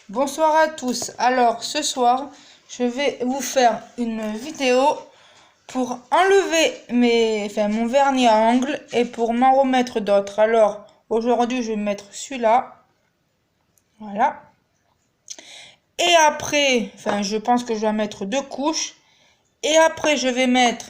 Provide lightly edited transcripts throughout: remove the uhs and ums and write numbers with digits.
Bonsoir à tous. Alors ce soir, je vais vous faire une vidéo pour enlever mon vernis à ongles et pour m'en remettre d'autres. Alors aujourd'hui, je vais mettre celui-là. Voilà. Et après, je pense que je vais mettre 2 couches. Et après, je vais mettre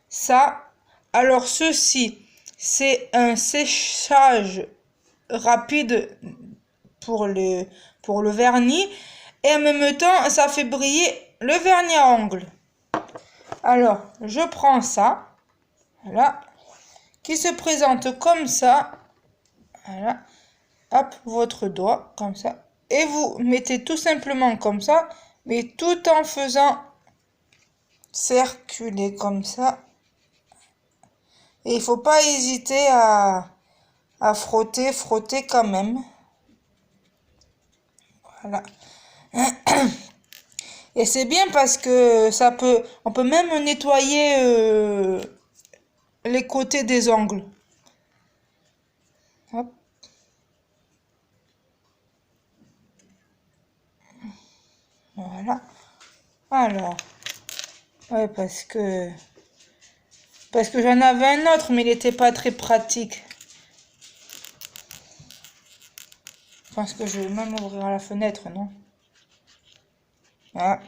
ça. Alors ceci, c'est un séchage rapide pour le vernis. Et en même temps, ça fait briller le vernis à ongles. Alors, je prends ça. Voilà. Qui se présente comme ça. Voilà. Hop, votre doigt, comme ça. Et vous mettez tout simplement comme ça, mais tout en faisant circuler comme ça. Et il faut pas hésiter à frotter quand même. Voilà. Et c'est bien parce que on peut même nettoyer les côtés des ongles. Hop. Voilà. Alors, ouais, parce que j'en avais un autre, mais il n'était pas très pratique. Je pense que je vais même ouvrir la fenêtre, non? Ah.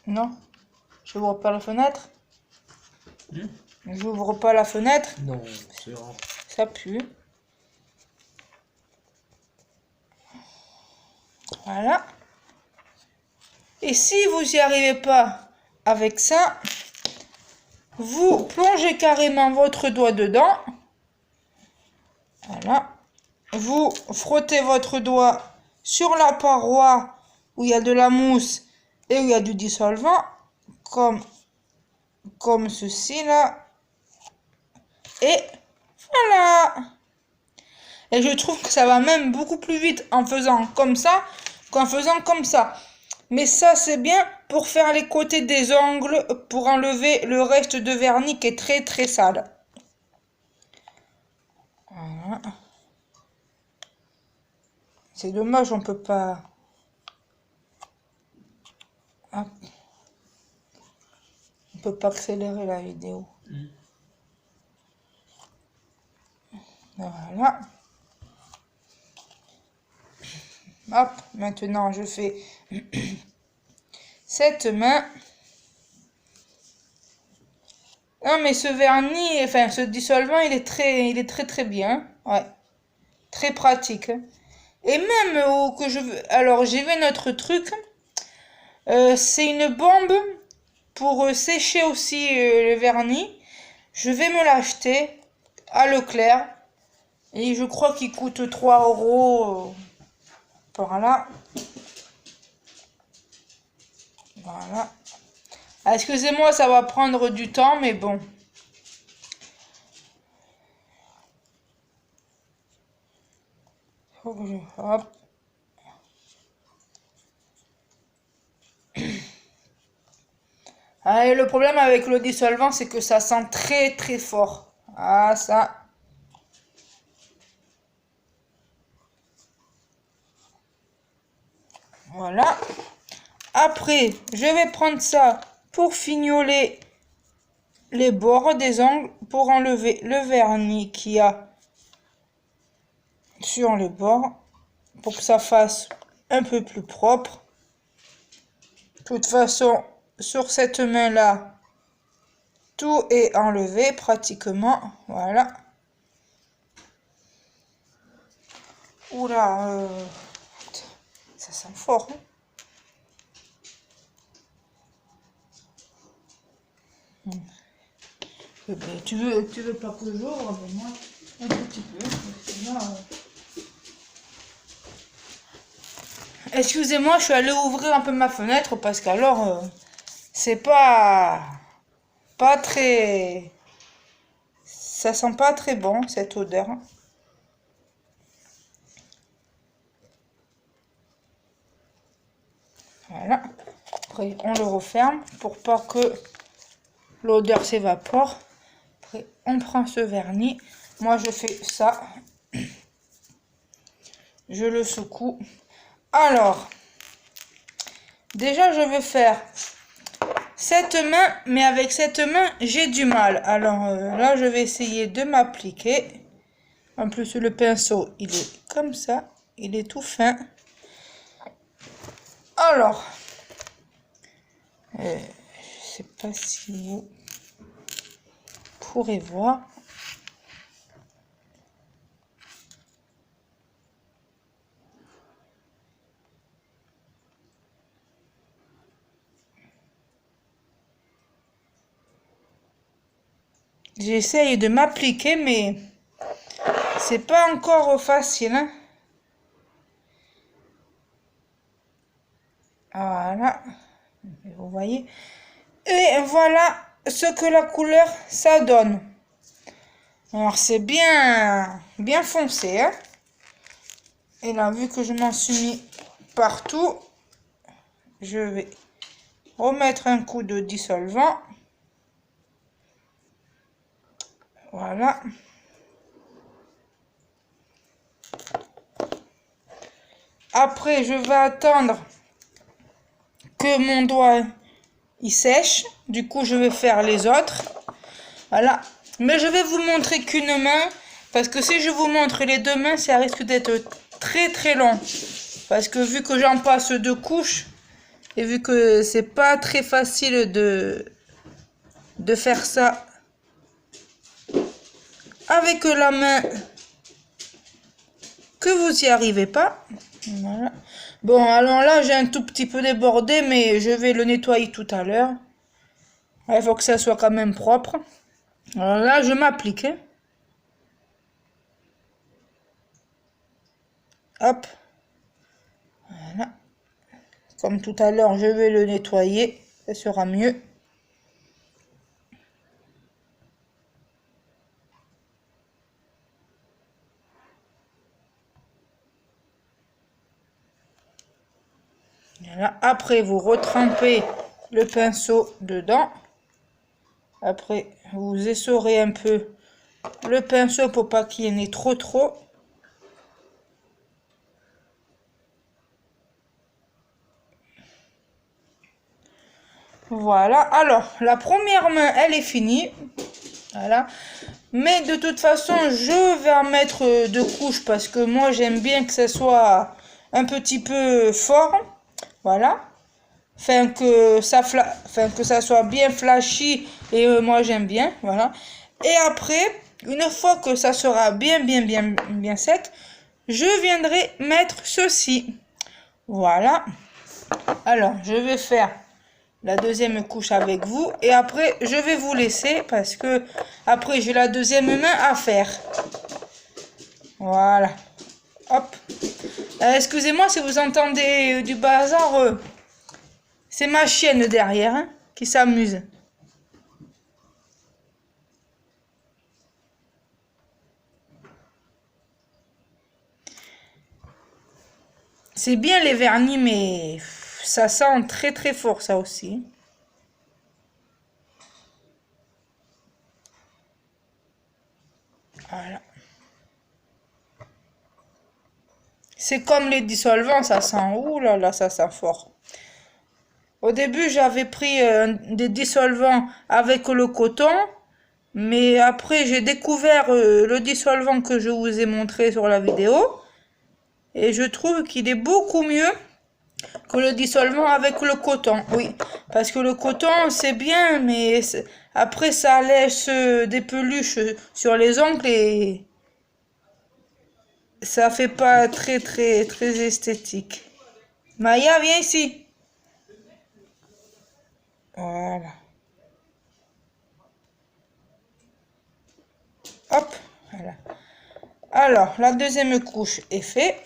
Non? J'ouvre pas la fenêtre? J'ouvre pas la fenêtre? Non, c'est vrai. Ça pue. Voilà. Et si vous n'y arrivez pas avec ça, vous plongez carrément votre doigt dedans. Voilà. Vous frottez votre doigt sur la paroi où il y a de la mousse et où il y a du dissolvant, comme ceci là. Et voilà. Et je trouve que ça va même beaucoup plus vite en faisant comme ça qu'en faisant comme ça. Mais ça, c'est bien pour faire les côtés des ongles, pour enlever le reste de vernis qui est très très sale. Voilà. C'est dommage, on peut pas... Hop. On peut pas accélérer la vidéo. Voilà. Hop, maintenant je fais cette main. Non mais ce vernis, ce dissolvant, il est très bien. Ouais. Très pratique. Et même que je veux... Alors j'ai vu notre truc. C'est une bombe pour sécher aussi le vernis. Je vais me l'acheter à Leclerc. Et je crois qu'il coûte 3 € par là. Voilà. Ah, excusez-moi, ça va prendre du temps, mais bon. Faut que je... Hop. Ah, et le problème avec le dissolvant, c'est que ça sent très très fort. Ah, ça. Voilà. Après, je vais prendre ça pour fignoler les bords des ongles, pour enlever le vernis qu'il y a sur les bords, pour que ça fasse un peu plus propre. De toute façon, sur cette main-là, tout est enlevé pratiquement. Voilà. Oula, ça sent fort. Hein. Tu veux pas que j'ouvre, mais moi, un petit peu. Sinon, excusez-moi, je suis allée ouvrir un peu ma fenêtre parce qu'alors, c'est pas très... Ça sent pas très bon, cette odeur. Voilà. Après, on le referme pour pas que l'odeur s'évapore. Après, on prend ce vernis. Moi, je fais ça. je le secoue. Alors, déjà je vais faire cette main, mais avec cette main, j'ai du mal. Alors là, je vais essayer de m'appliquer. En plus, le pinceau, il est comme ça. Il est tout fin. Alors, je sais pas si vous pourrez voir. J'essaye de m'appliquer, mais c'est pas encore facile, hein. Voilà, vous voyez. Et voilà ce que la couleur ça donne. Alors c'est bien foncé, hein. Et là, vu que je m'en suis mis partout, je vais remettre un coup de dissolvant. Voilà. Après, je vais attendre que mon doigt il sèche. Du coup, je vais faire les autres. Voilà. Mais je vais vous montrer qu'une main. Parce que si je vous montre les deux mains, ça risque d'être très long. Parce que vu que j'en passe 2 couches, et vu que c'est pas très facile de faire ça avec la main, que vous y arrivez pas. Voilà. Bon, alors là, j'ai un tout petit peu débordé, mais je vais le nettoyer tout à l'heure. Il faut que ça soit quand même propre. Alors là, je m'applique. Hein. Hop. Voilà. Comme tout à l'heure, je vais le nettoyer. Ça sera mieux. Voilà. Après, vous retrempez le pinceau dedans. Après, vous essorez un peu le pinceau pour pas qu'il y en ait trop. Voilà. Alors, la première main, elle est finie. Voilà. Mais de toute façon, je vais en mettre 2 couches parce que moi, j'aime bien que ça soit un petit peu fort. Voilà. Enfin, que ça soit bien flashy et moi, j'aime bien. Voilà. Et après, une fois que ça sera bien sec, je viendrai mettre ceci. Voilà. Alors, je vais faire la deuxième couche avec vous et après je vais vous laisser parce que après j'ai la deuxième main à faire. Voilà. Hop. Excusez-moi si vous entendez du bazar, c'est ma chienne derrière hein, qui s'amuse. C'est bien les vernis, mais ça sent très fort ça aussi. Voilà. C'est comme les dissolvants, ça sent, ouh là là, ça sent fort. Au début, j'avais pris des dissolvants avec le coton, mais après, j'ai découvert le dissolvant que je vous ai montré sur la vidéo. Et je trouve qu'il est beaucoup mieux que le dissolvant avec le coton. Oui, parce que le coton, c'est bien, mais après, ça laisse des peluches sur les ongles et ça fait pas très esthétique. Maya, viens ici. Voilà. Hop, voilà. Alors, la deuxième couche est faite.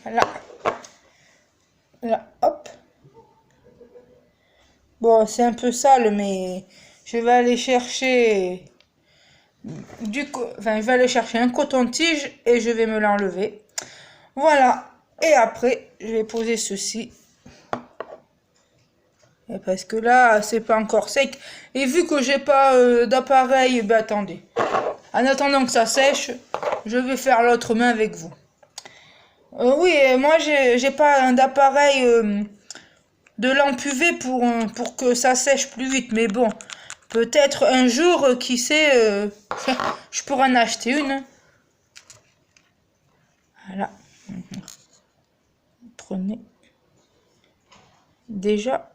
Là. Là, hop. Bon, c'est un peu sale, mais je vais aller chercher je vais aller chercher un coton-tige et je vais me l'enlever. Voilà. Et après, je vais poser ceci. Et parce que là, c'est pas encore sec. Et vu que j'ai pas d'appareil, ben attendez. En attendant que ça sèche, je vais faire l'autre main avec vous. Oui, moi j'ai pas d'appareil de lampe UV pour que ça sèche plus vite. Mais bon, peut-être un jour, qui sait, je pourrais en acheter une, hein. Voilà. Prenez. Déjà,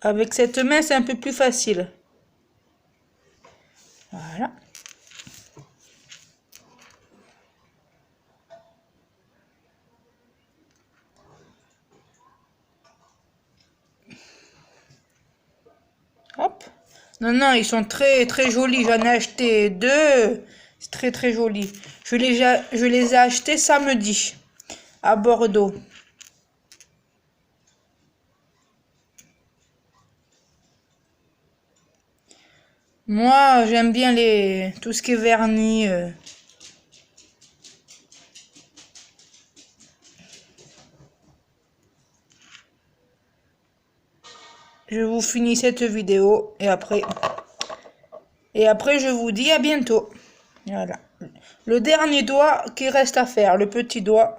avec cette main, c'est un peu plus facile. Voilà. Hop. Non, non, ils sont très très jolis. J'en ai acheté deux. C'est très très joli. Je les ai achetés samedi à Bordeaux. Moi, j'aime bien tout ce qui est vernis. Je vous finis cette vidéo et après je vous dis à bientôt. Voilà. Le dernier doigt qui reste à faire, le petit doigt.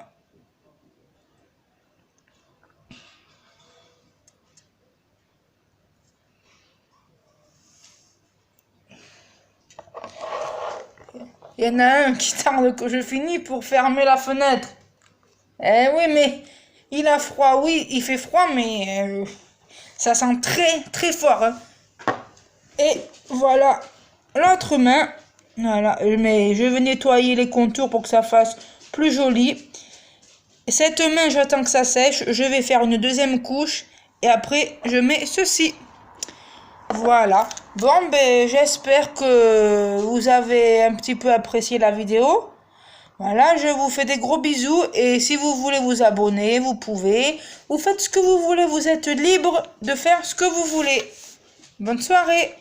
Il y en a un qui tarde que je finis pour fermer la fenêtre. Eh oui, mais il a froid, oui, il fait froid, mais ça sent très très fort, hein. Et voilà l'autre main. Voilà, mais je vais nettoyer les contours pour que ça fasse plus joli. Cette main, j'attends que ça sèche. Je vais faire une deuxième couche et après je mets ceci. Voilà. Bon, ben j'espère que vous avez un petit peu apprécié la vidéo. Voilà, je vous fais des gros bisous et si vous voulez vous abonner, vous pouvez. Vous faites ce que vous voulez, vous êtes libre de faire ce que vous voulez. Bonne soirée.